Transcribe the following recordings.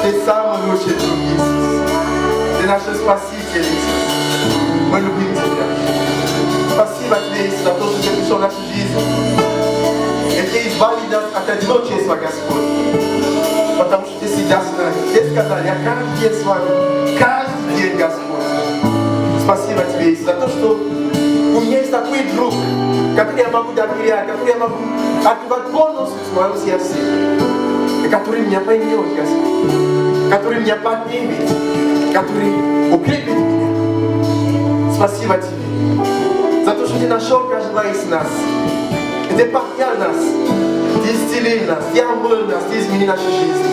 Ты самый лучший друг, Иисус. Ты наш Спаситель, Иисус. Мы любим Тебя. Спасибо Тебе, Иисус, за то, что Ты пришел в нашу жизнь. И Ты избавил нас от одиночества, Господь. Потому что Ты всегда с нами. Ты сказал, я каждый день с вами. Каждый день, Господь. Спасибо Тебе, Иисус, за то, что у меня есть такой друг, который я могу доверять, который я могу открывать полностью в своем сердце. И который меня поймет, Господь. Который меня поднимет. Который укрепит меня. Спасибо Тебе за то, что Ты нашел каждого из нас. И Ты поднял нас. Ты исцелил нас. Ты омыл нас. Ты изменил нашу жизнь.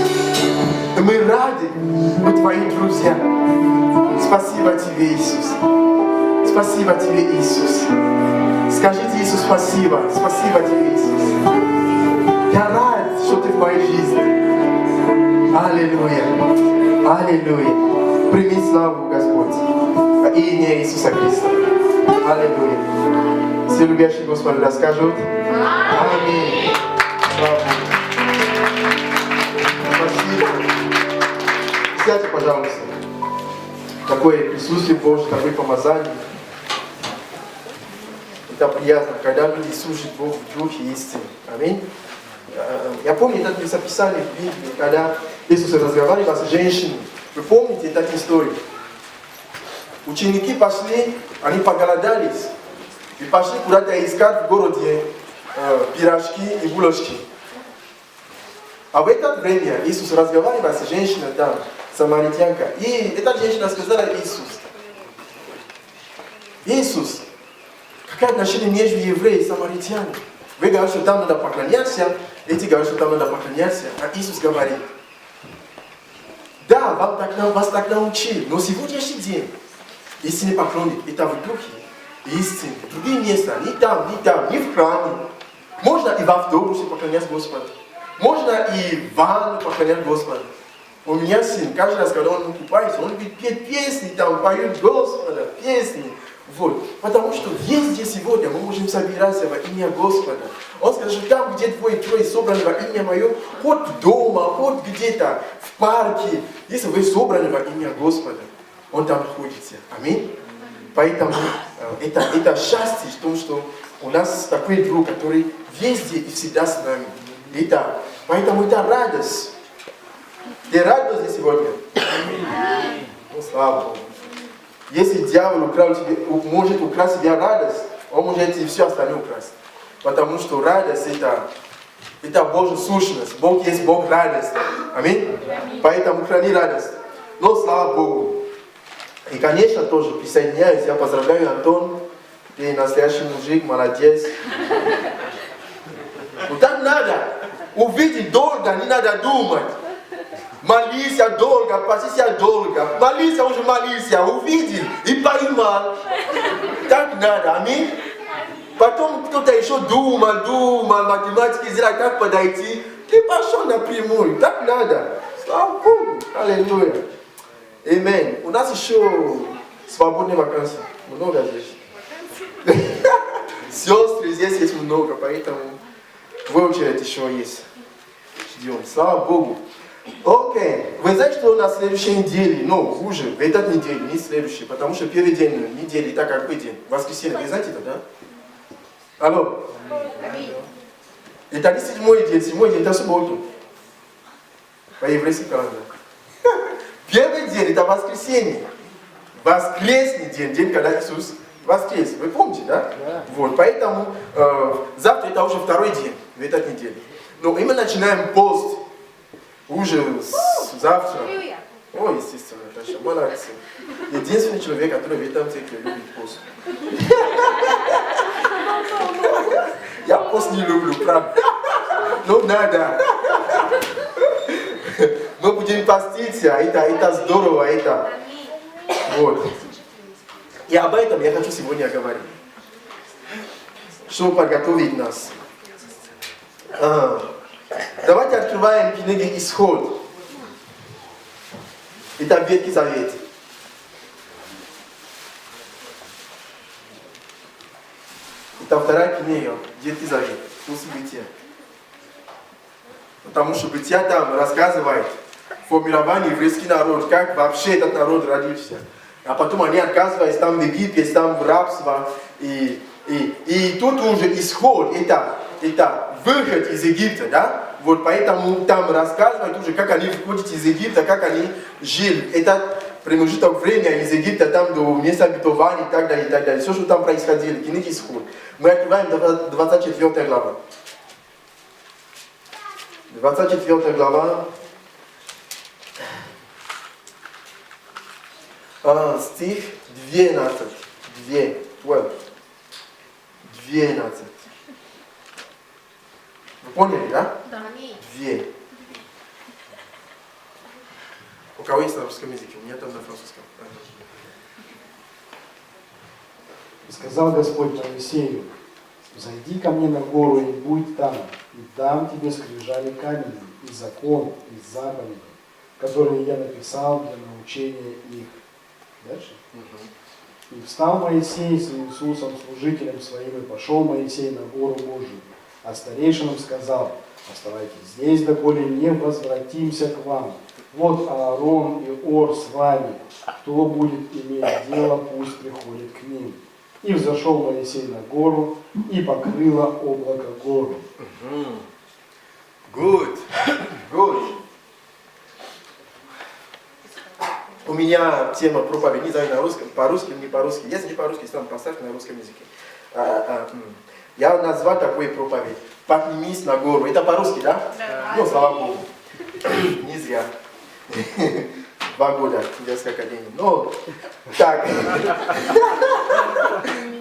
И мы рады быть Твоими друзьями. Спасибо Тебе, Иисус. Спасибо Тебе, Иисус. Скажите Иисус спасибо. Спасибо Тебе, Иисус. Я рад, что Ты в моей жизни. Аллилуйя. Аллилуйя. Прими славу, Господь, во имя Иисуса Христа. Аллилуйя. Все любящие Господа расскажут. Аминь. Слава Богу. Спасибо. Сядьте, пожалуйста. Такое присутствие Божье, такое помазание. Это приятно, когда люди служат Богу в духе истины. Аминь. Я помню это местописание в Библии, когда Иисус разговаривал с женщиной. Вы помните эту историю? Ученики пошли, они поголодались. И пошли куда-то искать в городе пирожки и булочки. А в это время Иисус разговаривал с женщиной там, самаритянка. И эта женщина сказала Иисус, какое отношение между евреями и самаритянами? Вы говорите, что там надо поклоняться, эти говорят, что там надо поклоняться. А Иисус говорит, да, вас так научили, но сегодняшний день, если не поклонник, это в духе истины. Другие места, ни там, ни в храме. Можно и в автобусе поклоняться Господу. Можно и в ванну поклоняться Господу. У меня сын, каждый раз, когда он купается, он петь песни, там поют Господа, песни. Вот. Потому что везде сегодня мы можем собираться во имя Господа. Он сказал, что там, где двое-трое собраны во имя Мое, хоть дома, хоть где-то, в парке, если вы собраны во имя Господа, Он там находится. Аминь. Поэтому это счастье в том, что у нас такой друг, который везде и всегда с нами. Поэтому это радость. Ты радость сегодня? Ну, слава Богу. Если дьявол может украсть себе радость, он может и все остальное украсть. Потому что радость это Божья сущность. Бог есть Бог радости. Аминь. Поэтому храни радость. Но слава Богу. И конечно тоже присоединяюсь. Я поздравляю Антон. Ты настоящий мужик, молодец. Но так надо. Увидеть долго, не надо думать. Молися долго, постися долго. Молися уже молися, увидел и поймал. Так надо, аминь. Потом кто-то еще думал, математики сделать, как подойти. Ты пошел напрямую, так надо. Слава Богу, аллилуйя. Аминь. У нас еще свободные вакансии. Много здесь. Сестры здесь есть много, поэтому в очередь еще есть. Ждем. Слава Богу. Окей. Вы знаете, что на следующей неделе, уже в этой неделе, не следующей, потому что первый день недели, это какой день? Воскресенье. Вы знаете это, да? Алло? Это не седьмой день, это субботу. По еврейскому календарю. Первый день это воскресенье. Воскресный день, когда Иисус воскрес. Вы помните, да? Вот, поэтому завтра это уже второй день в этой неделе. Но мы начинаем пост уже завтра. О, естественно, Наташа, молодцы. Единственный человек, который в этом церкви любит пост. Я пост не люблю, правда. Но надо. Мы будем поститься, это здорово, это. Вот. И об этом я хочу сегодня говорить. Чтобы подготовить нас. Давайте открываем книгу Исход. Это Ветхий Завет. Это вторая книга, Ветхий Завет, после Бытия. Потому что Бытия там рассказывает формирование еврейский народ, как вообще этот народ родился. А потом они оказываются там в Египте, там в рабство. И тут уже исход, это выход из Египта, да? Вот поэтому там рассказывают уже, как они выходят из Египта, как они жили. Это промежуток времени из Египта, там до места обетования и так далее, и так далее. Все, что там происходило, книга Исход. Мы открываем 24 глава. 24 глава. Стих 12. 12. Вы поняли, да? Да. 2. У кого есть на русском языке? У меня там на французском. И сказал Господь Моисею: «Зайди ко мне на гору и будь там, и дам тебе скрижали каменные, и закон, и заповеди, которые я написал для научения их». Дальше. И встал Моисей с Иисусом, служителем своим, и пошел Моисей на гору Божию. А старейшинам сказал: «Оставайтесь здесь, доколе не возвратимся к вам. Вот Аарон и Ор с вами. Кто будет иметь дело, пусть приходит к ним». И взошел Моисей на гору, и покрыло облако гору. Good. У меня тема проповеди, не знаю, на русском, по-русски, не по-русски. Если не по-русски, там поставьте на русском языке. Я назвал такой проповедь: «Поднимись на гору». Это по-русски, да? Да. Ну, слава Богу. Не зря. 2 года в детской академии. Ну, так.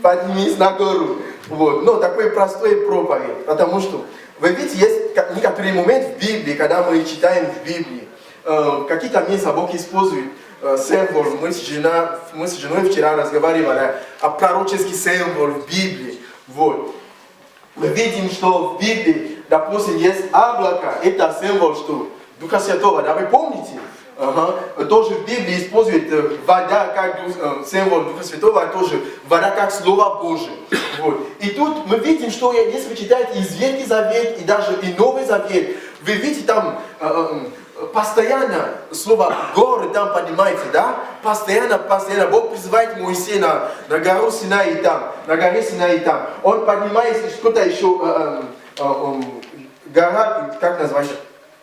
Поднимись на гору. Вот. Но такой простой проповедь. Потому что, вы видите, есть некоторые моменты в Библии, когда мы читаем в Библии, какие-то места Бог использует символ. Мы с женой вчера разговаривали о пророческих символах в Библии. Вот. Мы видим, что в Библии, допустим, есть облако. Это символ, что Духа Святого. Да, вы помните? Тоже в Библии использует вода как символ Духа Святого, а тоже вода как Слово Божие. Вот. И тут мы видим, что если вы читаете и Ветхий Завет, и даже и Новый Завет, вы видите там постоянно слово горы там поднимается, да? Постоянно Бог призывает Моисея на гору Синай там, на горе Синай там. Он поднимается, что-то еще, гора, как называется?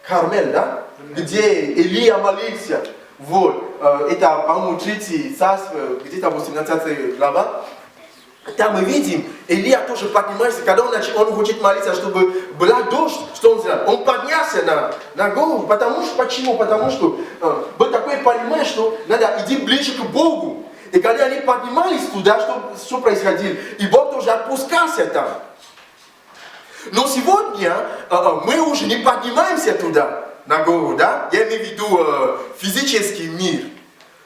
Кармель, да? Где Илия молился. Вот. Это, по-моему, 3 царство, где-то 18 глава. Там мы видим, Илия тоже поднимается, когда он хочет молиться, чтобы была дождь, что он сделал? Он поднялся на гору. Почему? Потому что был такое понимание, что надо идти ближе к Богу. И когда они поднимались туда, что происходило? И Бог тоже отпускался там. Но сегодня мы уже не поднимаемся туда, на гору, да? Я имею в виду физический мир.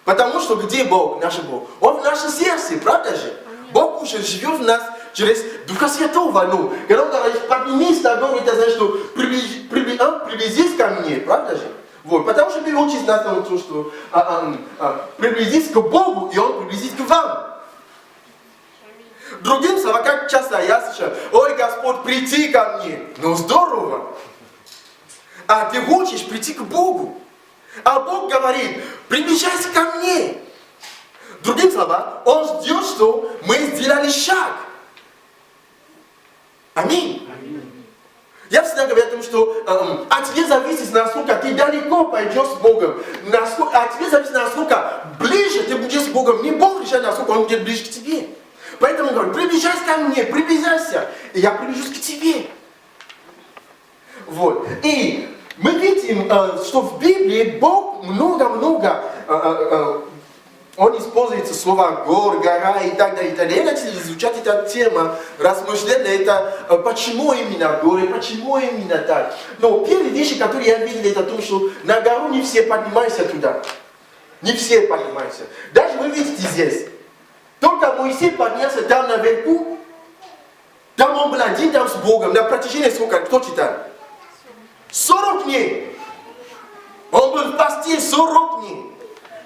Потому что где Бог, наш Бог? Он в нашем сердце, правда же? Бог уже живет в нас через Духа Святого. Ну, когда он говорит, поднимись на гору, это значит, что приблизись ко мне, правда же? Вот, потому что Библия учит нас на то, что приблизись к Богу, и Он приблизится к вам. Другим словом, как часто я слышу: «Ой, Господь, приди ко мне». Ну, здорово. А ты хочешь прийти к Богу. А Бог говорит: приближайся ко мне. Другим словом, Он ждет, что мы сделали шаг. Аминь. Я всегда говорю о том, что от тебя зависит, насколько ты далеко пойдешь с Богом. От тебя зависит, насколько ближе ты будешь с Богом. Не Бог решает, насколько Он будет ближе к тебе. Поэтому Он говорит: приближайся ко мне, приближайся, и я приближусь к тебе. Вот. И мы видим, что в Библии Бог много-много, Он использует слова гор, гора и так далее, и так далее. Я начал изучать эту тему, размышлять на это, почему именно горы, почему именно так. Но первые вещи, которые я видел, это то, что на гору не все поднимаются туда. Не все поднимаются. Даже вы видите здесь. Только Моисей поднялся там наверху. Там он был один там с Богом. На протяжении сколько? Кто читает? 40 дней. Он был в посте 40 дней.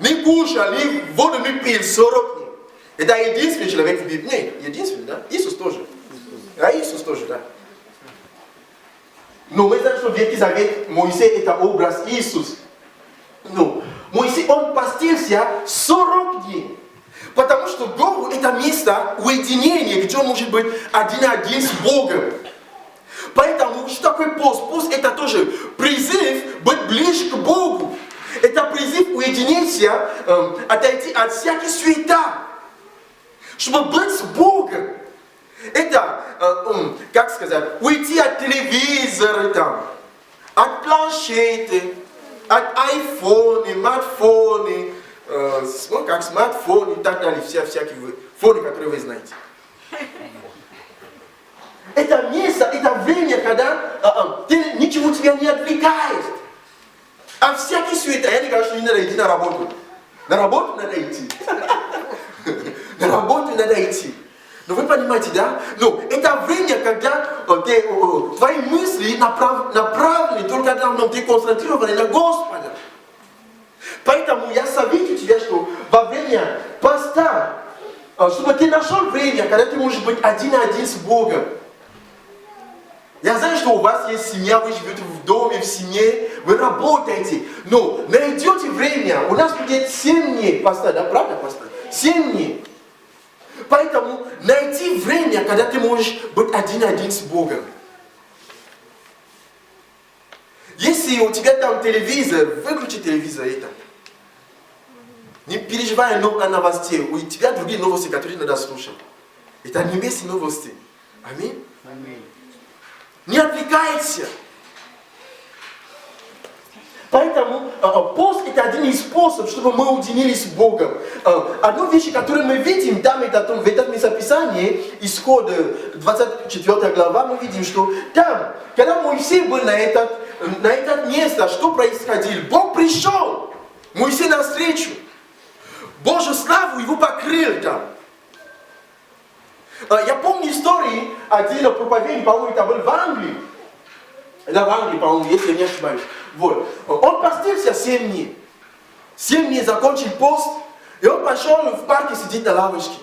Не кушал, ни воду не пил 40 дней. Это единственный человек в Библии. Нет, единственный, да? Иисус тоже. А Иисус тоже, да. Но мы знаем, что Ветхий Завет, Моисей это образ Иисуса. постился 40 дней. Потому что Богу это место уединения, где он может быть один-один с Богом. Поэтому, что такое пост? Пост это тоже призыв быть ближе к Богу. Это призыв уединиться, отойти от всякой суета, чтобы быть с Богом. Это, как сказать, уйти от телевизора, там, от планшеты, от айфона, смартфоны, как смартфон и так далее, всякие фоны, которые вы знаете. Это место, это время, когда ничего тебя не отвлекает. А всякие суета, я не говорю, что не надо идти на работу. На работу надо идти. На работу надо идти. Но вы понимаете, да? Но это время, когда твои мысли направлены только на одном, ты концентрированы на Господа. Поэтому я советую тебе, что во время поста, чтобы ты нашел время, когда ты можешь быть один-один с Богом. Я знаю, что у вас есть семья, вы живете в доме, в семье, вы работаете, но найдете время, у нас будет 7 дней поста, да, правда, пастор? 7 дней. Поэтому найти время, когда ты можешь быть один-один с Богом. Если у тебя там телевизор, выключи телевизор это. Не переживай о новостях, у тебя другие новости, которые надо слушать. Это небесные новости. Аминь. Аминь. Не отвлекайся. Поэтому пост это один из способов, чтобы мы уединились с Богом. Одну вещь, которую мы видим там, в этом местописании, Исход 24 глава, мы видим, что там, когда Моисей был на это место, что происходило? Бог пришел, Моисей навстречу. Божью славу его покрыл там. Я помню истории, один проповедник, по-моему, это был в Англии. Да, в Англии, по-моему, если я не ошибаюсь. Вот. Он постился 7 дней. 7 дней закончил пост, и он пошел в парке сидеть на лавочке.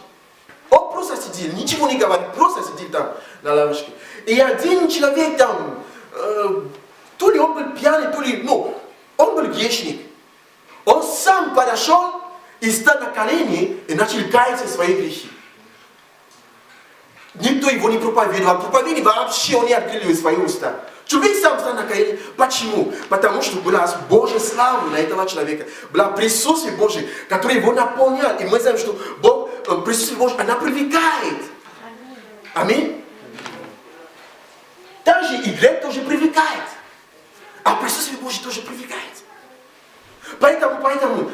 Он просто сидел, ничего не говорит, просто сидит там на лавочке. И один человек там, то ли он был пьяный, то ли, он был грешник. Он сам подошел и стал на колени и начал каяться в свои грехи. Никто его не проповедовал. Проповедник вообще он не открыл свои уста. Человек сам стал на колени. Почему? Потому что была Божья слава на этого человека. Было присутствие Божье, которое его наполняет. И мы знаем, что Бог, присутствие Божье, она привлекает. Аминь. Также и грех тоже привлекает. А присутствие Божье тоже привлекает. Поэтому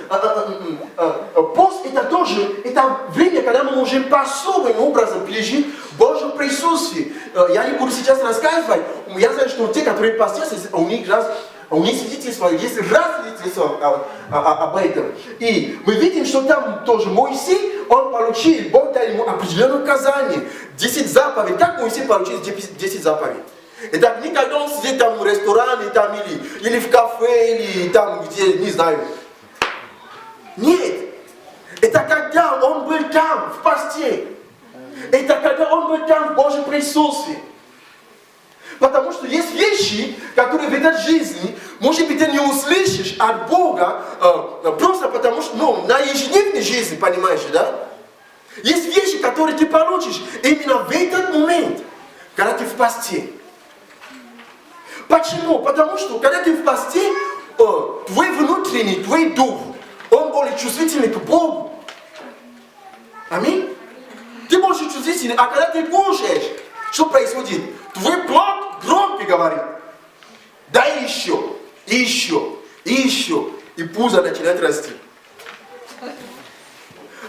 пост это тоже, это время, когда мы можем по-особенному образом пережить Божье присутствие. Я не буду сейчас рассказывать, я знаю, что те, которые постятся, у них свидетельство, есть раз свидетельство об этом. И мы видим, что там тоже Моисей, он получил, Бог дал ему определенное указание, 10 заповедей. Как Моисей получил 10 заповедей? Это не когда он сидит там в ресторане, там, или в кафе, или там где, не знаю. Нет. Это когда он был там, в посте. Это когда он был там, в Божьем присутствии. Потому что есть вещи, которые в этой жизни, может быть, ты не услышишь от Бога, просто потому что, на ежедневной жизни, понимаешь, да? Есть вещи, которые ты получишь именно в этот момент, когда ты в посте. Почему? Потому что, когда ты в посте, твой внутренний, твой дух, он более чувствительный к Богу. Аминь? Ты больше чувствительный, а когда ты кушаешь, что происходит? Твой плод громко говорит. Да еще, и еще, и еще. И пузо начинает расти.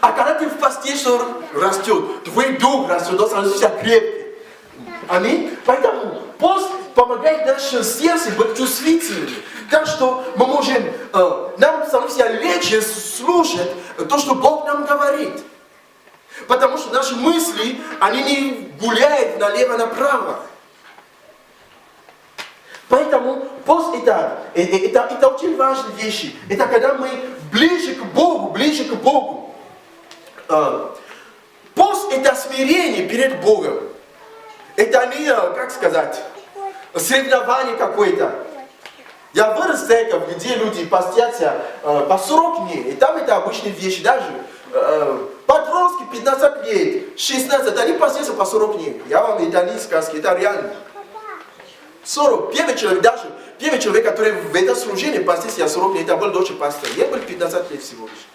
А когда ты в посте, что растет? Твой дух растет, он становится крепкий. Аминь? Поэтому пост помогает нашему сердцу быть чувствительным. Так что мы можем, нам становится легче слушать то, что Бог нам говорит. Потому что наши мысли, они не гуляют налево-направо. Поэтому пост это очень важные вещи. Это когда мы ближе к Богу, ближе к Богу. Пост это смирение перед Богом. Это не, как сказать, соревнование какое-то. Я вырос в церковь, где люди постятся по 40 дней. И там это обычные вещи. Даже подростки 15 лет, 16, они постятся по 40 дней. Я вам это не сказки, это реально. 40. Первый человек, который в это служение постился 40 дней, это был дочь пастора. Я был 15 лет всего лишь.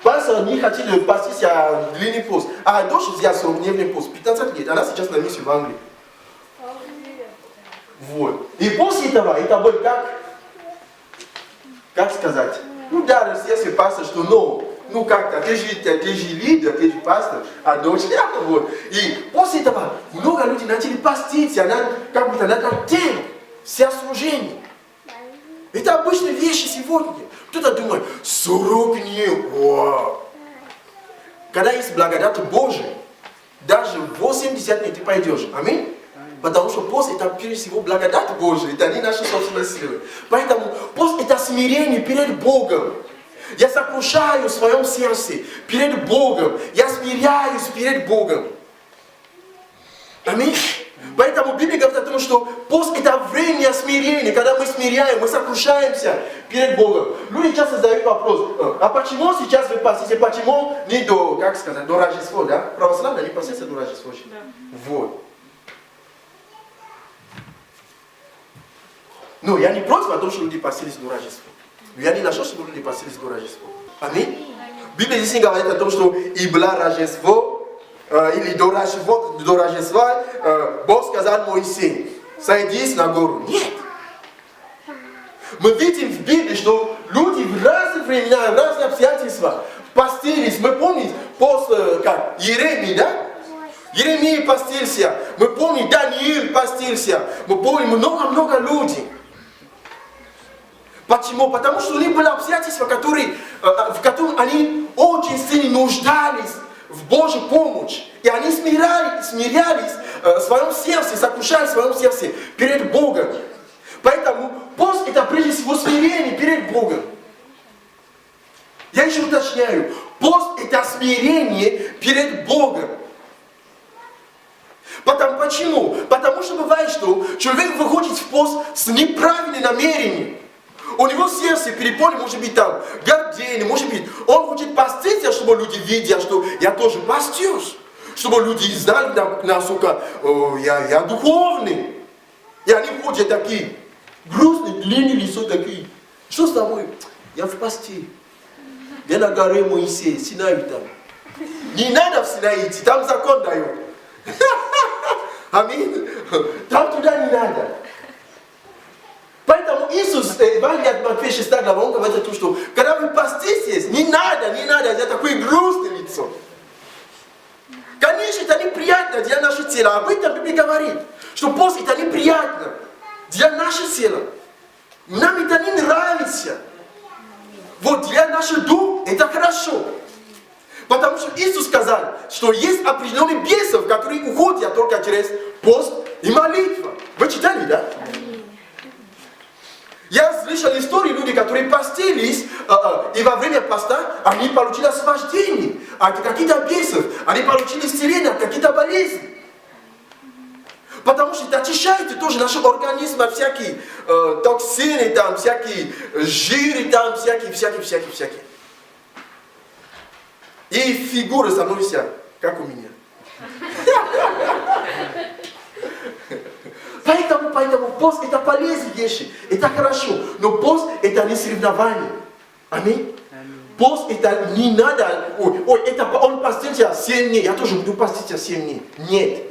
Пастор не хотели поститься длинный пост. А дочь взяла 40-дневный пост, 15 лет. Она сейчас на миссии в Англии. Вот. И после этого, это был как сказать, ну даже если пастор, что ну как-то, ты же лидер, ты же пастор, а дочь, вот. И после этого много людей начали поститься, как будто на тем вся служение. Это обычные вещи сегодня. Кто-то думает, 40 дней, вау. Когда есть благодать Божия, даже 80 дней ты пойдешь. Аминь. Потому что пост это прежде всего благодать Божия, это не наши собственные силы. Поэтому пост это смирение перед Богом. Я сокрушаю в своем сердце перед Богом. Я смиряюсь перед Богом. Аминь. Поэтому Библия говорит о том, что пост это время смирения. Когда мы смиряем, мы сокрушаемся перед Богом. Люди часто задают вопрос, а почему сейчас вы постите, почему не до, как сказать, до Рождества, да? Православные не постятся до Рождества. Да. Вот. Ну, я не против о том, что люди постились до Рождества. Я не нашел, что люди постились до Рождества. Аминь. Библия здесь не говорит о том, что и было Рождество, или до Рождества, Бог сказал Моисею, сойдись на гору. Нет. Мы видим в Библии, что люди в разные времена, в разные обстоятельства постились. Мы помним после Иеремии, да? Иеремия постился. Мы помним Даниил постился. Мы помним много-много людей. Почему? Потому что у них были обстоятельства, в которых они очень сильно нуждались в Божьей помощи. И они смирялись в своем сердце, сокрушались в своем сердце перед Богом. Поэтому пост это прежде всего смирение перед Богом. Я еще уточняю. Пост это смирение перед Богом. Почему? Потому что бывает, что человек выходит в пост с неправильным намерением. У него сердце переполнено, может быть, там, гордение, может быть, он хочет поститься, чтобы люди видели, что я тоже постюсь. Чтобы люди знали, насколько я духовный. И они ходят такие, грустные, длинные лицо такие. Что с тобой? Я в посте. Я на горе Моисея, Синай там. Не надо в Синай идти, там закон дает. Аминь. Там туда не надо. Поэтому Иисус, Евангелие от Матфея 6 глава, он говорит о том, что когда вы поститесь, не надо, это такое грустное лицо. Конечно, это неприятно для нашего тела. Об этом Библия говорит, что пост это неприятно для нашего тела. Нам это не нравится. Вот для нашего духа это хорошо. Потому что Иисус сказал, что есть определенные бесов, которые уходят только через пост и молитва. Вы читали, да? Я слышал истории людей, которые постились, и во время поста они получили освобождение от каких-то бесов, они получили исцеление от каких-то болезней. Потому что это очищает тоже наш организм от всякие токсины, там, всякие жиры, там, всякие. И фигура становится, как у меня. Поэтому пост это полезные вещи, это хорошо. Но пост это не соревнование. Аминь. Пост это не надо, это он постится 7 дней, я тоже буду поститься 7 дней. Нет.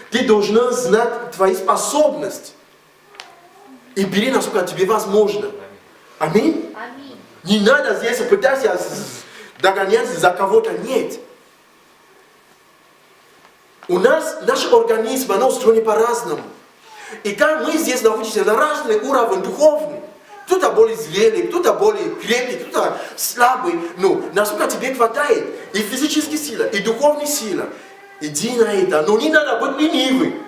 Ты должна знать твои способности. И бери, насколько тебе возможно. Аминь. Не надо здесь пытаться догоняться за кого-то. Нет. У нас, наш организм, оно устроено по-разному. И как мы здесь находимся на разный уровень духовный. Кто-то более зрелый, кто-то более крепкий, кто-то слабый. Но насколько тебе хватает и физической силы, и духовной силы. Иди на это. Но не надо быть ленивым.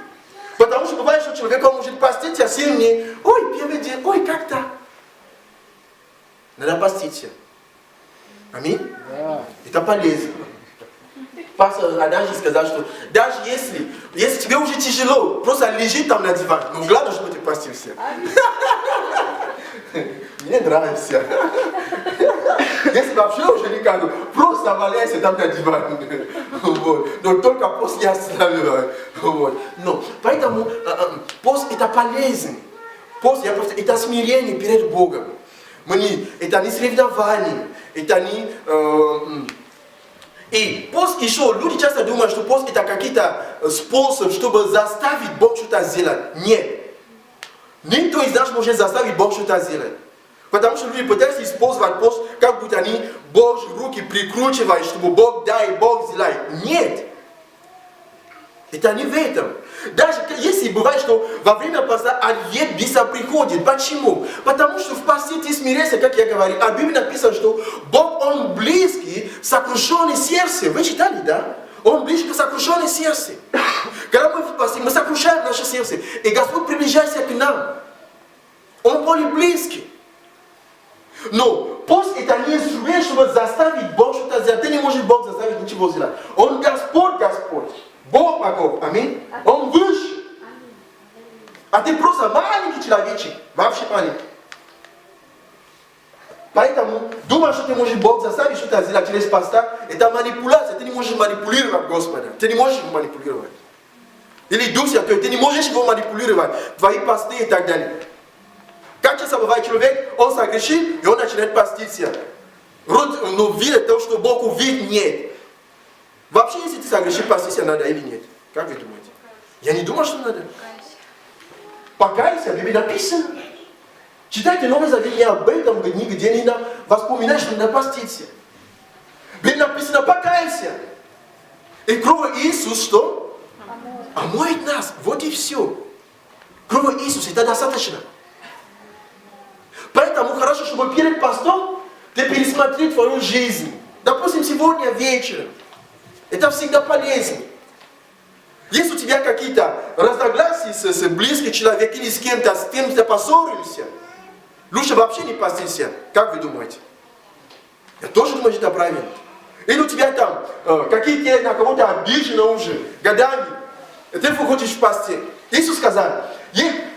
Потому что бывает, что человек может поститься 7 дней. Ой, первый день, ой, как-то. Надо поститься. Аминь? Да. Это полезно. Пастор однажды сказал, что даже если тебе уже тяжело, просто лежи там на диване. Но главное, чтобы ты постился. Иисусе. Мне нравится. Если вообще уже никак, просто валяйся там на диване. Вот. Но только пост я останавливаю. Вот. Но, поэтому пост это полезен. Пост, я повторяю, это смирение перед Богом. Это не соревнование. Это не... И пост еще, люди часто думают, что пост это какие-то способы, чтобы заставить Бог что-то сделать. Нет. Никто из нас может заставить Бог что-то сделать. Потому что люди пытаются использовать пост, как будто они Божьи руки прикручивают, чтобы Бог дай, Бог сделает. Нет. Это не в этом. Даже если бывает, что во время поста ответ беса приходит. Почему? Потому что в посте ты смиряешься, как я говорил. А в Библии написано, что Бог, Он близкий, сокрушенный сердце. Вы читали, да? Он близкий к сокрушенному сердцу. Когда мы в посте, мы сокрушаем наше сердце. И Господь приближается к нам. Он более близкий. Но пост это не инструмент, чтобы заставить Бог что-то сделать. Ты не можешь Бог заставить ничего сделать. Он Господь, Господь. Бог богов. Аминь. Он выше. А ты просто маленький человечек. Вообще маленький. Поэтому, думать, что ты можешь Бог заставить что-то сделать через поста, это манипуляция. Ты не можешь манипулировать Господа. Ты не можешь его манипулировать. Или Дух Святой, ты не можешь его манипулировать. Твои посты и так далее. Как часто бывает человек, он согрешил, и он начинает поститься. Но видит то, что Бог увидит, нет. Вообще, если ты согрешил, поститься надо или нет? Как вы думаете? Я не думаю, что надо. Покайся, в Библии написано. Читайте Новый Завет, не об этом нигде не вспоминать, что надо поститься. В Библии написано, покайся. И кровь Иисуса что? Омоет нас. Вот и все. Кровь Иисуса, это достаточно. Поэтому хорошо, чтобы перед постом ты пересмотрел твою жизнь. Допустим, сегодня вечером. Это всегда полезно. Если у тебя какие-то разногласия с близким человеком или с кем-то ты поссорился, лучше вообще не поститься. Как вы думаете? Я тоже думаю, что это правильно. Или у тебя там какие-то на кого-то обижены уже годами. Ты хочешь в посте. Иисус сказал,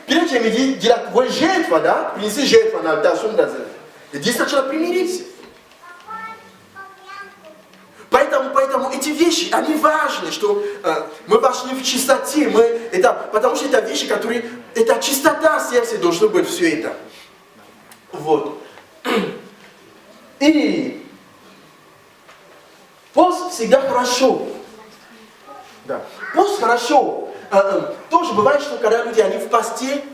перед чем делать твою жертву, да, принеси жертву на алтарь, что надо сделать? Иди сначала примириться. Поэтому эти вещи, они важны, что мы вошли в чистоте, потому что это вещи, которые, это чистота сердца должно быть все это. Вот. И пост всегда хорошо. Да. Пост хорошо. Тоже бывает, что когда люди, они в посте,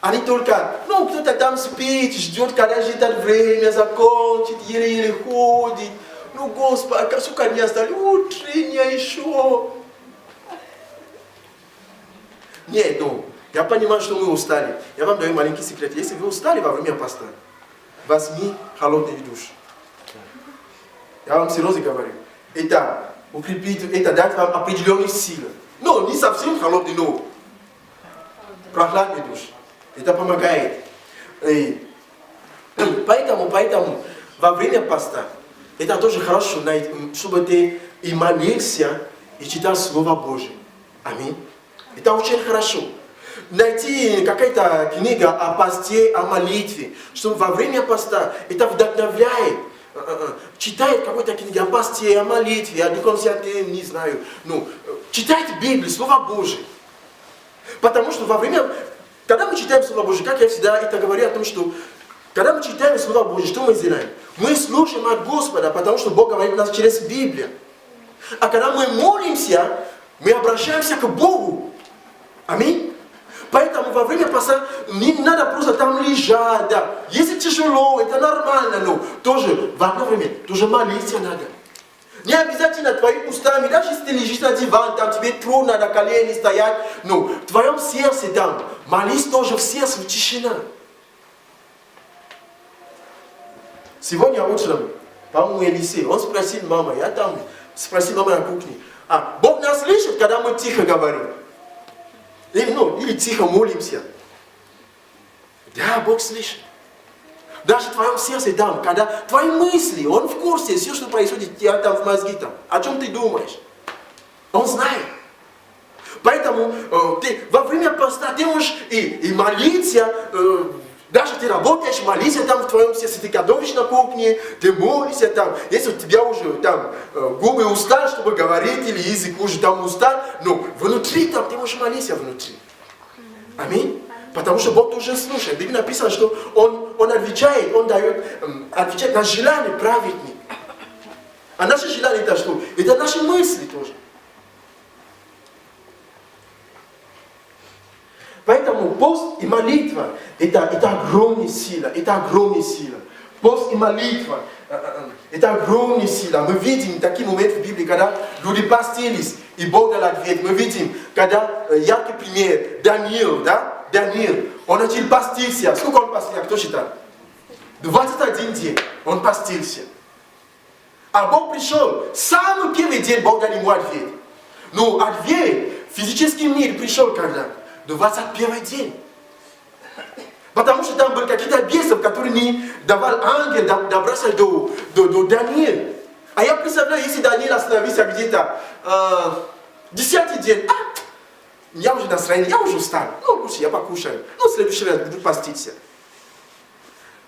они только, кто-то там спит, ждет, когда же это время закончит, еле-еле ходит. Господи, сколько дней осталось? 3 дня еще. Нет, я понимаю, что мы устали. Я вам даю маленький секрет. Если вы устали во время поста, возьми холодный душ. Я вам серьезно говорю. Это укрепит, это дает вам определенные силы. Не совсем холодный, но прохладный душ. Это помогает. Поэтому во время поста это тоже хорошо, чтобы ты и молился, и читал Слово Божие. Аминь. Это очень хорошо. Найти какая-то книга о посте, о молитве, чтобы во время поста это вдохновляет. Читает какую-то книгу о посте, о молитве, о Духом Святым, не знаю. Читайте Библию, Слово Божие. Потому что во время, когда мы читаем Слово Божие, как я всегда это говорю о том, что когда мы читаем Слово Божие, что мы делаем? Мы слушаем от Господа, потому что Бог говорит нас через Библию. А когда мы молимся, мы обращаемся к Богу. Аминь. Поэтому во время поста не надо просто там лежать. Да. Если тяжело, это нормально, но тоже в одно время тоже молиться надо. Не обязательно твоими устами, даже если ты лежишь на диван, там тебе трудно на колени стоять, но в твоем сердце там, молись тоже в сердце, в тишина. Сегодня утром, по-моему, Елисей, он спросил маму, я там спросил маму на кухне, Бог нас слышит, когда мы тихо говорим? Или тихо молимся? Да, Бог слышит. Даже в твоем сердце там, когда твои мысли, Он в курсе, все, что происходит у тебя там в мозге, там, о чем ты думаешь. Он знает. Поэтому во время поста ты можешь и молиться, даже ты работаешь, молись там в твоем сердце, ты готовишь на кухне, ты молишься там, если у тебя уже там губы устали, чтобы говорить, или язык уже там устал, но внутри там ты можешь молиться внутри. Аминь. Потому что Бог тоже слушает. В Библии написано, что Он отвечает, Он дает, отвечает на желание праведник. А наши желания это что? Это наши мысли тоже. Поэтому пост и молитва это огромная сила, это огромная сила. Пост и молитва это огромная сила. Мы видим такие моменты в Библии, когда люди постились, и Бог дал ответ. Мы видим, когда яркий пример, Даниил, да? Даниил, он начал поститься. Сколько он постился? Кто считает? 21 день он постился. А Бог пришел. Самый первый день Бог дал ему ответ. Но ответ в физическом мире пришел когда? 21 день. Потому что там были какие-то бесов, которые не давал ангел добраться до Даниила. А я представляю, если Даниил остановился где-то 10-й день, я уже настроение, я уже устал. Ну, лучше я покушаю. Ну, в следующий раз буду поститься.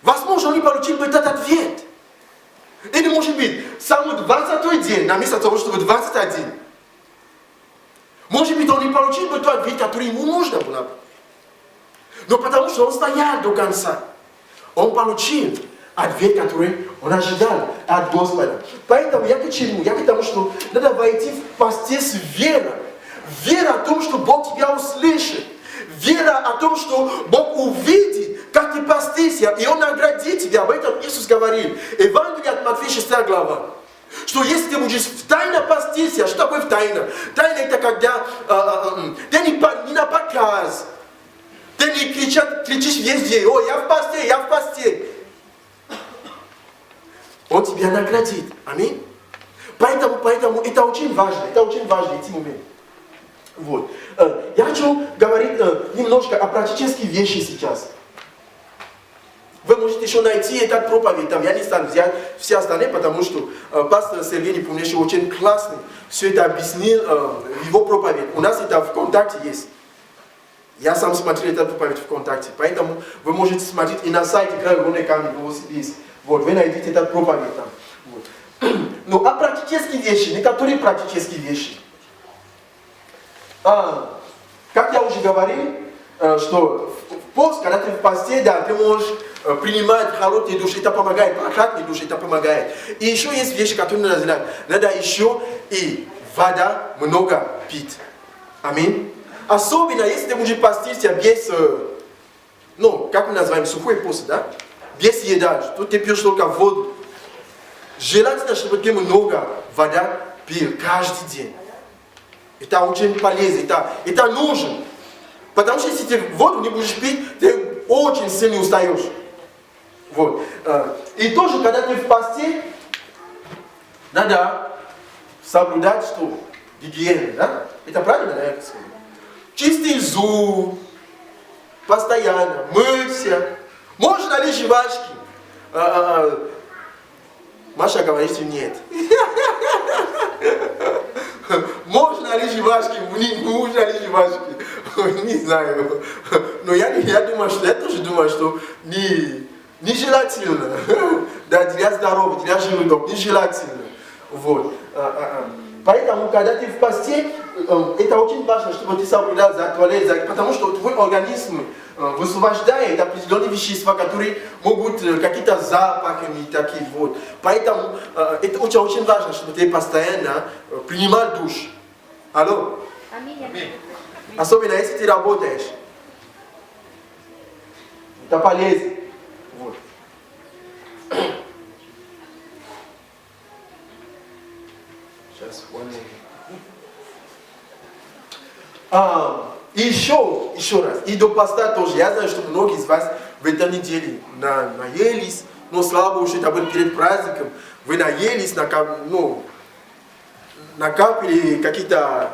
Возможно, он не получил бы этот ответ. Или, может быть, самый 20-й день, на место того, чтобы 21. Может быть, он не получил бы тот ответ, который ему нужно было. Но потому что он стоял до конца. Он получил ответ, который он ожидал от Господа. Поэтому я к чему? Я к тому, что надо войти в посте с верой. Вера о том, что Бог тебя услышит. Вера о том, что Бог увидит, как ты постишься, и Он наградит тебя. Об этом Иисус говорил. Евангелие от Матфея 6 глава. Что если ты будешь в тайне поститься, что такое в тайне? Тайна это когда ты не на показ. Ты не кричишь везде: «О, я в посте, я в посте». Он тебя наградит. Аминь. Поэтому это очень важно эти моменты. Вот. Я хочу говорить немножко о практических вещах сейчас. Вы можете еще найти этот проповедь, там я не стану взять все остальные, потому что пастор Сергей Непомнящий очень классный, все это объяснил в его проповедь. У нас это ВКонтакте есть. Я сам смотрел этот проповедь ВКонтакте, поэтому вы можете смотреть и на сайте Крайгорный камень, вот, вы найдете этот проповедь там. Вот. Но а практические вещи, некоторые практические вещи. Как я уже говорил, что в пост, когда ты в посте, да, ты можешь принимать холодные души, это помогает, прохладные души, это помогает. И еще есть вещи, которые надо знать. Надо еще и вода много пить. Аминь. Особенно, если ты будешь поститься без, как мы называем, сухой пост, да? Без еда, тут ты пьешь только воду. Желательно, чтобы ты много вода пил каждый день. Это очень полезно, это нужно. Потому что если ты воду не будешь пить, ты очень сильно устаешь. Вот. И тоже, когда ты в посте, надо соблюдать что? Гигиену, да? Это правильно, да, я скажу? Чистый зуб, постоянно, мыться. Можно ли жвачки? Маша говорит, что нет. Можно ли жвачки? Нужно ли жвачки? Не знаю. Но я думаю, что я тоже думаю, что не желательно. Да, для здоровья, для желудка, не желательно. Вот. Поэтому, когда ты в посте, это очень важно, чтобы ты соблюдал за туалет, потому что твой организм высвобождает определенные вещества, которые могут какие-то запахами такие вот. Поэтому это очень важно, чтобы ты постоянно принимал душ. Алло? Аминь. Особенно если ты работаешь. Это полезно. Вот. Сейчас, еще раз, и до поста тоже. Я знаю, что многие из вас в этой неделе наелись, но слава Богу, что это было перед праздником. Вы наелись, накапали какие-то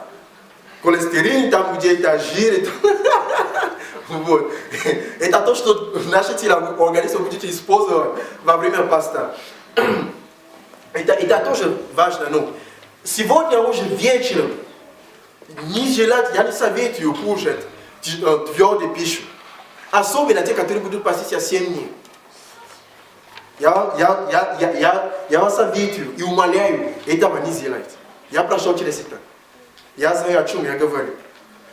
холестерин, там где это жир. Вот. Это то, что наше тело, организм будет использовать во время поста. Это тоже важно. Но сегодня уже вечером не желать, я не советую кушать твердую пищу. Особенно те, которые будут поститься 7 дней. Я вас советую и умоляю, этого не делайте. Я прошел через это. Я знаю, о чем я говорю.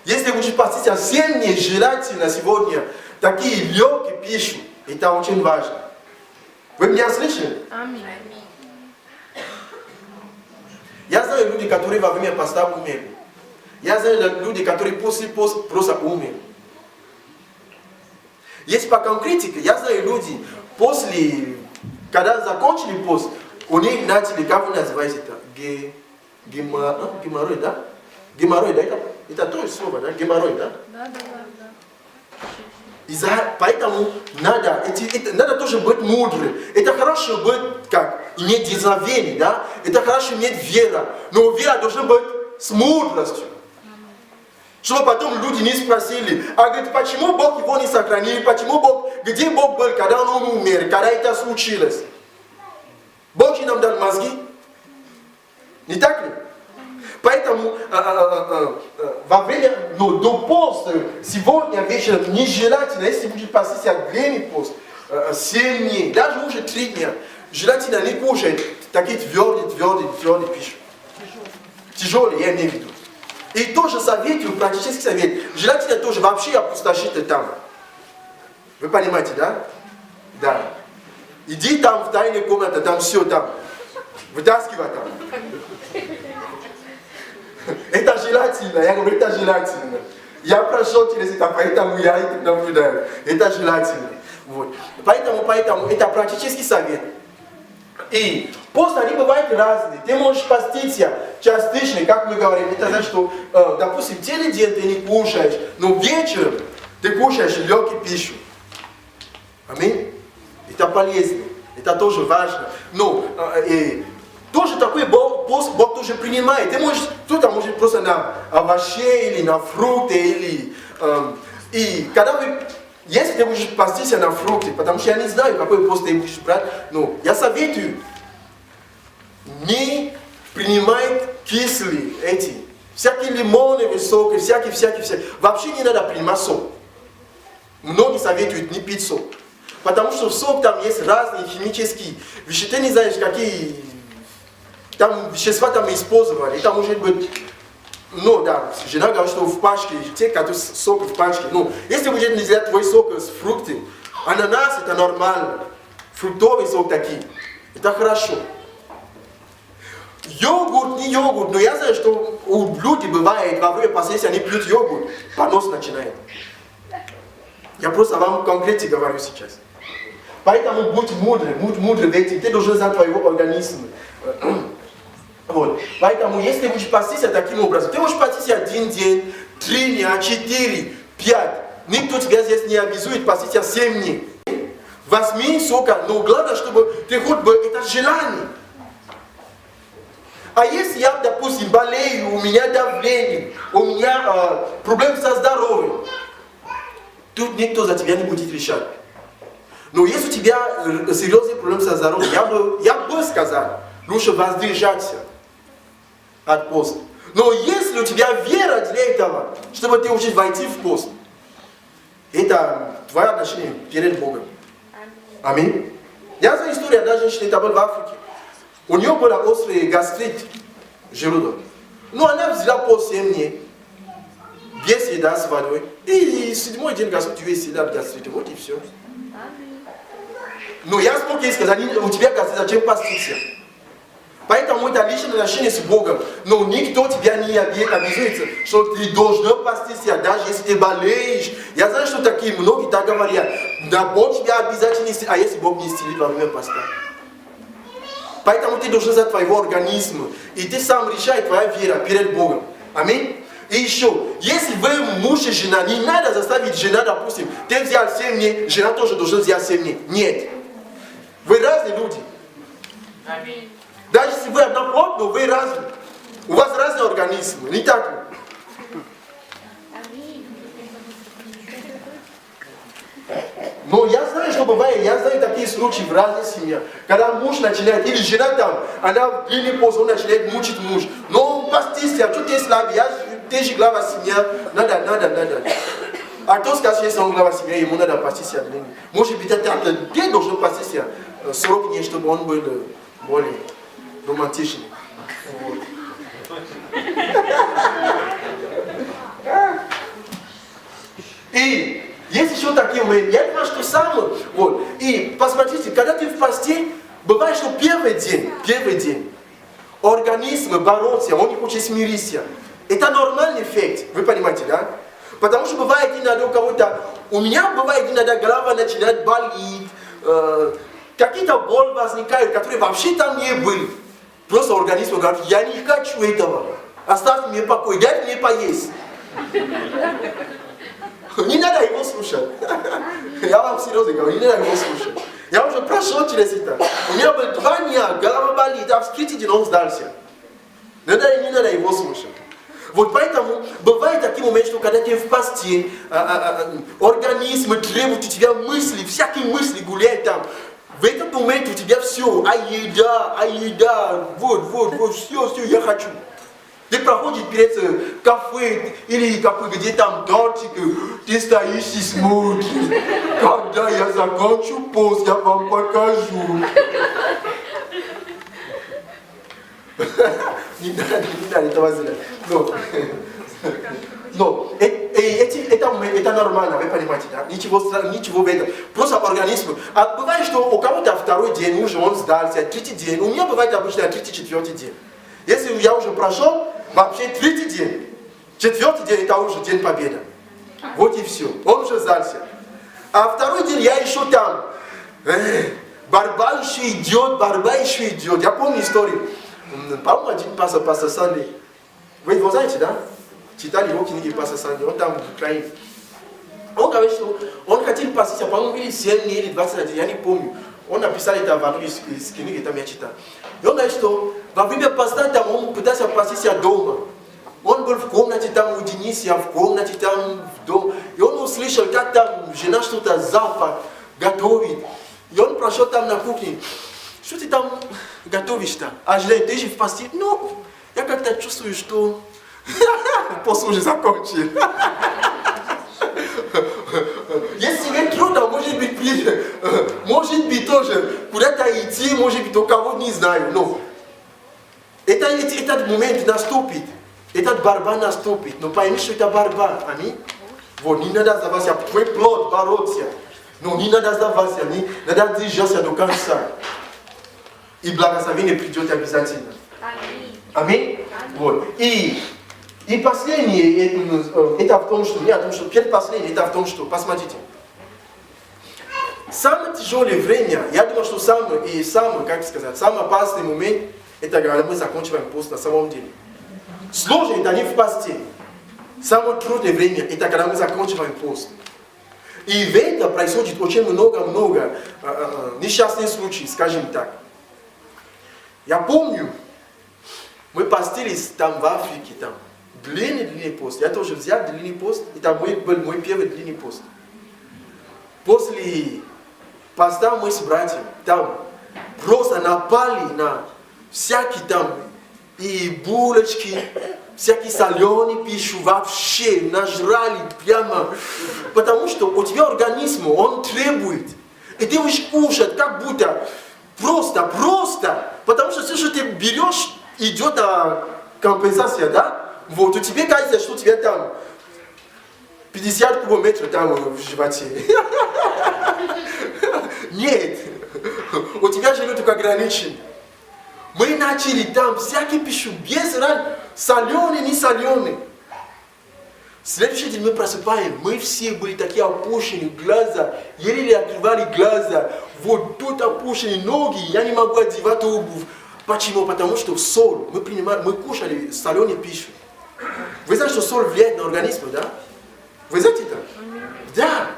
Если вы будете поститься 7 дней, желательно сегодня такие легкие пищи. Это очень важно. Вы меня слышите? Аминь. Я знаю люди, которые во время поста умерли. Я знаю люди, которые после поста просто умерли. Есть по конкретике, я знаю люди, после, когда закончили пост, у них начали, как вы называете это? Геморрой, да? Геморрой, да? Это то же слово, да? Геморрой, да? Да. Поэтому надо тоже быть мудрым. Это хорошо быть, как, иметь дерзновение, да? Это хорошо иметь веру. Но вера должна быть с мудростью. Чтобы потом люди не спросили, а говорит, почему Бог его не сохранил, почему Бог, где Бог был, когда он умер, когда это случилось? Бог же нам дал мозги. Не так ли? Поэтому во время, до поста, сегодня вечером нежелательно, если будет поститься длинный пост, 7 дней, даже уже 3 дня, желательно не кушать такие твердые пищи. Тяжелые, я имею в виду. И тоже советую, практический совет, желательно тоже вообще опустошить это там. Вы понимаете, да? Да. Иди там в тайной комнате, там все там. Вытаскивай там. Это желательно, я говорю, это желательно. Я прошел через это, поэтому я это наблюдаю. Это желательно. Вот. Поэтому это практический совет. И пост, они бывают разные. Ты можешь поститься частично, как мы говорим. Это значит, что, допустим, целый день ты не кушаешь, но вечером ты кушаешь легкую пищу. Аминь. Это полезно. Это тоже важно. Но тоже такой пост Бог тоже принимает. Ты можешь, кто-то может просто на овощи или на фрукты. И когда вы... Если ты будешь поститься на фрукты, потому что я не знаю, какой пост ты будешь брать, но я советую, не принимай кислые эти, всякие лимоны, соки, всякие. Вообще не надо принимать сок. Многие советуют не пить сок. Потому что в сок там есть разные химические вещества, ты не знаешь, какие там вещества там использовали. Это может быть... Ну да, жена говорит, что в пачке, те, которые сок в пачке. Ну, если вы будете взять твой сок с фруктами, ананас это нормально, фруктовый сок такие, это хорошо. Йогурт, не йогурт, но я знаю, что у людей бывает, во время последствия они пьют йогурт, понос начинает. Я просто вам конкретно говорю сейчас. Поэтому будь мудрый в этим, ты должен знать твоего организма. Вот. Поэтому, если будешь поститься таким образом, ты можешь поститься 1 день, 3 дня, 4, 5. Никто тебя здесь не обязует поститься 7 дней. Возьми сока, но главное, чтобы ты хоть бы это желание. А если я, допустим, болею, у меня давление, у меня проблемы со здоровьем, тут никто за тебя не будет решать. Но если у тебя серьезные проблемы со здоровьем, я бы сказал, лучше воздержаться от поста. Но если у тебя вера для этого, чтобы ты учишь войти в пост, это твое отношение перед Богом. Аминь. Я знаю историю одной женщины, это была в Африке. У нее был острый гастрит, желудок. Но она взяла пост 7 дней, без еда с водой. И 7-й день Господь ее исцелял от гастрита. Вот и все. Но я смог ей сказать, у тебя гастрит, зачем поститься? Поэтому это личное отношение с Богом. Но никто тебя не обязуется, что ты должен поститься, даже если ты болеешь. Я знаю, что такие многие так говорят. Да Бог тебя обязательно исцелит, а если Бог не исцелит во время поста? Поэтому ты должен за твоего организма. И ты сам решаешь твоя вера перед Богом. Аминь. И еще, если вы муж и жена, не надо заставить жена, допустим, ты взял 7 дней, жена тоже должна взять 7 дней. Нет. Вы разные люди. Аминь. Даже если вы одноплотны, вы разные. У вас разные организмы, не так ли? Но я знаю, что бывает, я знаю такие случаи в разных семьях, когда муж начинает, или жена там, она в длинный пост, он начинает мучить муж. Но постись, а что ты слабый, desde glava simia, nada. A todos que assistem glava simia e manda da paciência dele. Može biti até dedo je paciência. Só que nisto bom bole romantični. И есть еще такие моменты. Я понимаю, что самое. Вот. И посмотрите, когда ты в посте, бывает, что первый день, организм бороться, он не хочет смириться. Это нормальный эффект, вы понимаете, да? Потому что бывает иногда у кого-то, у меня бывает иногда голова начинает болеть, какие-то боли возникают, которые вообще там не были. Просто организм говорит, я не хочу этого, оставьте мне покой, дайте мне поесть. Не надо его слушать. Я вам серьезно говорю, не надо его слушать. Я уже прошел через это. У меня было 2 дня, голова болит, а в 3-й день он сдался. Не надо его слушать. Вот поэтому бывает такие моменты, что когда ты в посте, организм требует у тебя мысли, всякие мысли гуляют там. В этот момент у тебя все, еда, вот, все, я хочу. Ты проходишь перед кафе или кафе, где там тортик, ты стоишь и смотришь. Когда я закончу пост, я вам покажу. Не надо этого сделать. Но это нормально, вы понимаете, да? Ничего в этом. Просто организм. А бывает, что у кого-то 2-й день уже он сдался, 3-й день. У меня бывает обычно 3-й, 4-й день. Если я уже прошел, вообще 3-й день, 4-й день это уже день победы. Вот и все. Он уже сдался. А 2-й день я еще там. Борьба еще идет. Я помню историю. По-моему, один пастор Санди. Вы его знаете, да? Читали его книги пастор Санди. Он там в Украине. Он говорит, что он хотел паститься, по-моему, или 7 дней, или 21, я не помню. Он написал это в одной из книг, там я читал. И он говорит, что во время поста там он пытался паститься дома. Он был в комнате там у Дениса, в комнате там в доме. И он услышал, как там жена что-то запах готовит. И он прошел там на кухне. Что ты там готовишь-то? А жена, ты же в посте? Ну, я как-то чувствую, что пост уже закончил. Если тебе трудно, может быть тоже куда-то идти, может быть, у кого не знаю, но этот момент наступит, этот борьба наступит, но пойми, что это борьба, аминь. Вот, не надо сдаваться, твой плод бороться, но не надо сдаваться, не надо движаться до конца. И благословение придет обязательно. Аминь. Вот. И последнее, это в том, что, предпоследнее, это в том, что, посмотрите, самое тяжелое время, я думаю, что самый, как сказать, самый опасный момент, это когда мы заканчиваем пост на самом деле. Сложно это не в посте. Самое трудное время, это когда мы заканчиваем пост. И в этом происходит очень много несчастных случаев, скажем так. Я помню, мы постились там в Африке, там. Длинный пост. Я тоже взял длинный пост. Это был мой первый длинный пост. После поста мы с братьями там просто напали на всякие там и булочки, всякие соленые пищу, вообще нажрали прямо. Потому что у тебя организм, он требует. И ты будешь кушать, как будто просто. Потому что все, что ты берешь, идет компенсация, да? Вот, у тебя кажется, что у тебя там 50 кубометров там в животе. Нет, у тебя живет только ограничен. Мы начали там всякие пищу, без разницы, соленый, не соленый. Следующий день мы просыпаем, мы все были такие опущенные, глаза, еле открывали глаза, вот тут опущенные ноги, я не могу одевать обувь. Почему? Потому что соль, мы кушали соленую пищу. Вы знаете, что соль влияет на организм, да? Вы знаете это? Да.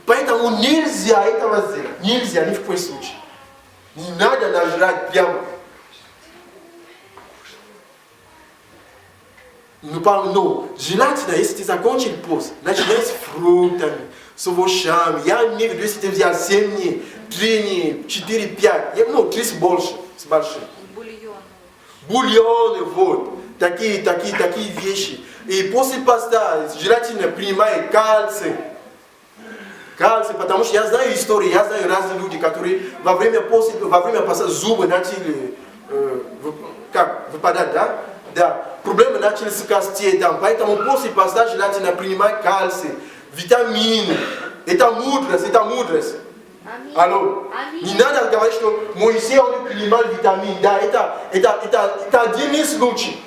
Поэтому нельзя этого сделать. Нельзя, ни в коем случае. Не надо нажрать прямо. Но желательно, если ты закончил пост, начинай с фруктами, с овощами. Я имею в виду, если ты взял 7 дней, 3 дней, 4, 5, 3 с большим. Бульоны, вот. такие вещи. И после поста желательно принимать кальций. Кальций, потому что я знаю истории, я знаю разные люди, которые во время поста зубы начали выпадать, да? Да, проблемы начали скостеть там, поэтому после поста желательно принимать кальций, витамины. Это мудрость, это мудрость. Аминь. Алло. Аминь. Не надо говорить, что Моисей он принимал витамин. Да, это отдельный случай.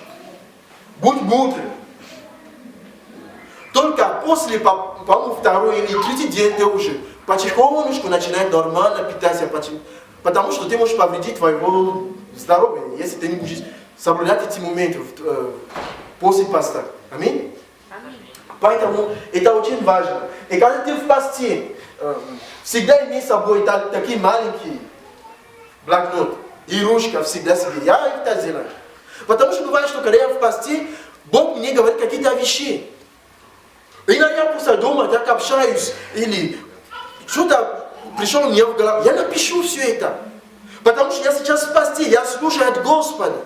Будь мудрым. Только после, по-моему, второй или третий день ты уже потихонечку начинаешь нормально питаться. Потому что ты можешь повредить твоего здоровья, если ты не будешь соблюдать эти моменты после поста. Аминь? Аминь. Поэтому это очень важно. И когда ты в посте, всегда имей с собой такие маленькие блокноты и ручка всегда себе. Я это делаю. Потому что бывает, что когда я в посте, Бог мне говорит какие-то вещи. Иногда я просто дома так общаюсь, или что-то пришло мне в голову. Я напишу все это. Потому что я сейчас в посте, я слушаю от Господа.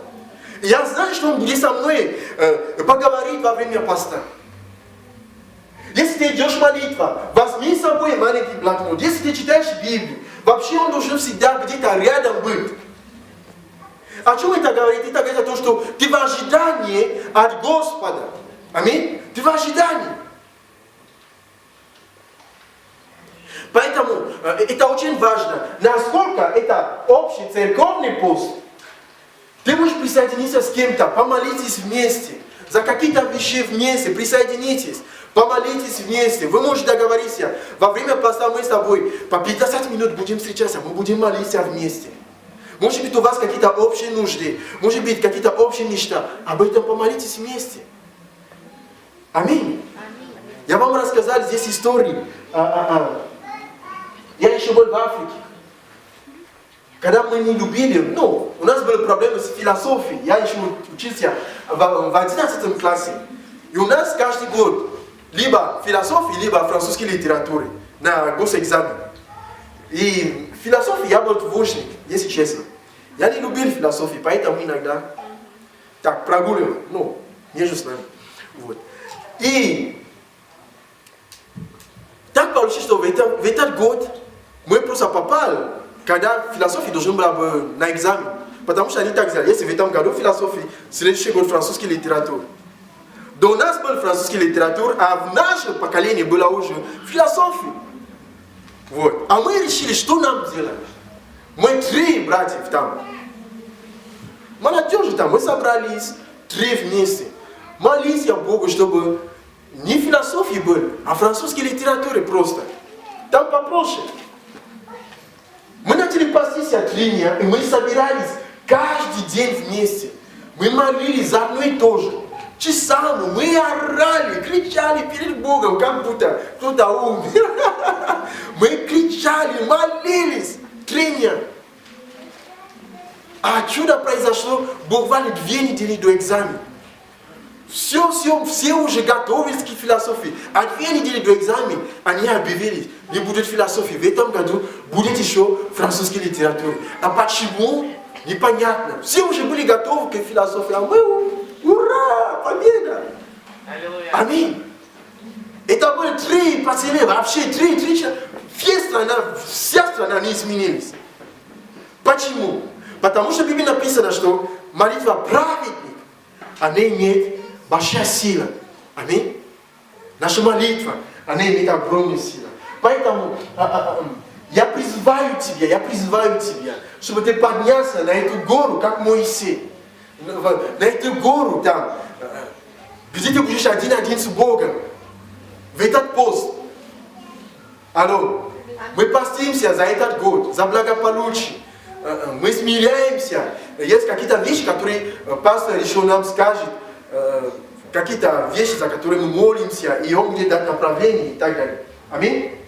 И я знаю, что Он будет со мной поговорить во время поста. Если ты идешь в молитву, возьми с собой маленький блокнот. Если ты читаешь Библию, вообще он должен всегда где-то рядом быть. О чем это говорит? Это говорит о том, что ты в ожидании от Господа. Аминь? Ты в ожидании. Поэтому это очень важно. Насколько это общий церковный пост, ты можешь присоединиться с кем-то, помолитесь вместе, за какие-то вещи вместе, присоединитесь, помолитесь вместе. Вы можете договориться, во время поста мы с тобой по 50 минут будем встречаться, мы будем молиться вместе. Может быть, у вас какие-то общие нужды, может быть, какие-то общие мечты. Об этом помолитесь вместе. Аминь. Я вам рассказал здесь истории. Я еще был в Африке. Когда мы не любили, у нас были проблемы с философией. Я еще учился в 11 классе. И у нас каждый год либо философия, либо французская литература на госэкзамен. И философия я был двоечник, если честно. Я не любил философию, поэтому иногда так прогуливал, между нами. Вот. И так получилось, что в этот год мы просто попали, когда философия должна была бы на экзамен. Потому что они так сделали, если в этом году философия, в следующий год французская литература. До нас была французская литература, а в наше поколение была уже философия. Вот. А мы решили, что нам делать. Мы 3 братьев там. Молодежи там, мы собрались, 3 вместе. Молись я Богу, чтобы не философии были, а французской литературы просто. Там попроще. Мы начали пастись от линии, и мы собирались каждый день вместе. Мы молились за одно и то же. Часами мы орали, кричали перед Богом, как будто кто-то умер. Мы кричали, молились, 3 дня. А чудо произошло буквально 2 недели до экзамена. Все уже готовились к философии. А 2 недели до экзамена они объявили, не будет философии. В этом году будет еще французская литература. А почему? Непонятно. Все уже были готовы к философии. А мы, ура, победа! Аминь. Это были 3 пацаны, вообще 3 вся страна не изменилась. Почему? Потому что в Библии написано, что молитва праведник, она имеет большая сила. Аминь. Наша молитва, она имеет огромную силу. Поэтому я призываю тебя, чтобы ты поднялся на эту гору, как Моисей. На эту гору там, где ты будешь один с Богом. В этот пост. Алло. Мы постимся за этот год, за благополучие. Мы смиряемся. Есть какие-то вещи, которые пастор еще нам скажет. Какие-то вещи, за которые мы молимся, и Он будет дать направление и так далее. Аминь.